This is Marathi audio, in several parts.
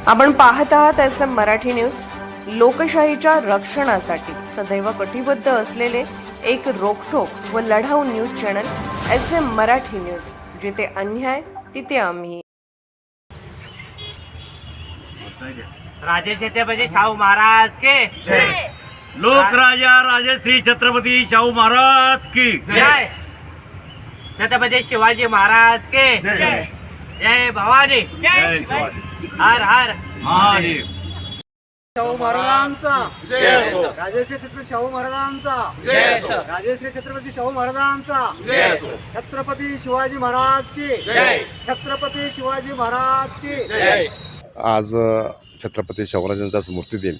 आपण पाहत आहात SM मराठी न्यूज. लोकशाहीच्या रक्षणासाठी सदैव कटिबद्ध असलेले एक रोखठोक व लढाऊ news channel SM Marathi news. जिथे अन्याय तिथे आम्ही. राजे छत्रपती शाहू महाराज के जय. लोक राजा राजे श्री छत्रपती शाहू महाराज की जय. छत्रपती शिवाजी महाराज के जय. जय भवानी. जय शिवाजी. हर हर महादेव. शाहू महाराजांचा जय असो. राजश्री छत्रपती शाहू महाराजांचा जय असो. राजश्री छत्रपती शाहू महाराजांचा जय असो. छत्रपती शिवाजी महाराज की जय. छत्रपती शिवाजी महाराज की जय. आज छत्रपती शाहूराजांचा स्मृती दिन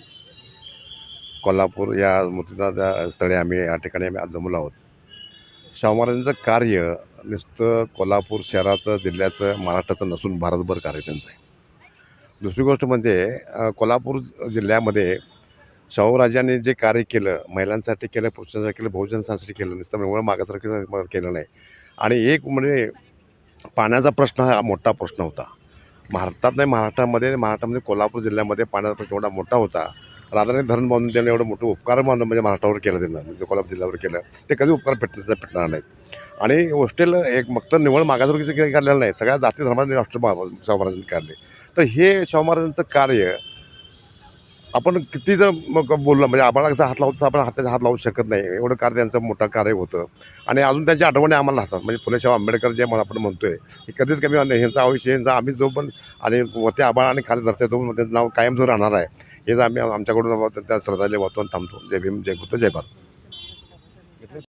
कोल्हापूर या स्मृतीच्या स्थळी आम्ही या ठिकाणी आज जमलो आहोत. शाहू महाराजांचं कार्य नुसतं कोल्हापूर शहराचं, जिल्ह्याचं, महाराष्ट्राचं नसून भारतभर कार्य त्यांचं आहे. दुसरी गोष्ट म्हणजे कोल्हापूर जिल्ह्यामध्ये शाहूराजांनी जे कार्य केलं, महिलांसाठी केलं, पुरुषांसाठी केलं, बहुजनांसाठी केलं, नुसतं एवढं मागासारखं केलं नाही. आणि एक म्हणजे पाण्याचा प्रश्न हा मोठा प्रश्न होता भारतात, नाही महाराष्ट्रामध्ये कोल्हापूर जिल्ह्यामध्ये पाण्याचा प्रश्न एवढा मोठा होता. राजाने धरण बांधून त्याने एवढं मोठं उपकार बांधून म्हणजे महाराष्ट्रावर केलं त्यांना, म्हणजे कोल्हापूर जिल्ह्यावर केलं. ते कधी उपकार भेटणार नाहीत. आणि हॉस्टेल एक फक्त निवड मागासवर्गीचं काढलेलं नाही, सगळ्या जाती धर्माचे राष्ट्र शाहू महाराजांनी काढले. तर हे शाहू महाराजांचं कार्य आपण किती जर मग बोललं म्हणजे आम्हाला कसं हात लावतो, आपण हाताचा हात लावू शकत नाही, एवढं कार्य त्यांचं मोठं कार्य होतं. आणि अजून त्यांच्या आठवणी आम्हाला राहतात. म्हणजे फुले शाहू आंबेडकर जे मला आपण म्हणतोय हे कधीच कमी नाही. ह्यांचा आयुष्य यांचा आम्ही जो पण आणि वरती आबाळ आणि खाली धरते तो पण त्यांचं नाव कायम जो राहणार आहे हेच आम्ही आमच्याकडून त्या श्रद्धांजली वाहतो आणि थांबतो. जय भीम, जय बुद्ध, जय भारत.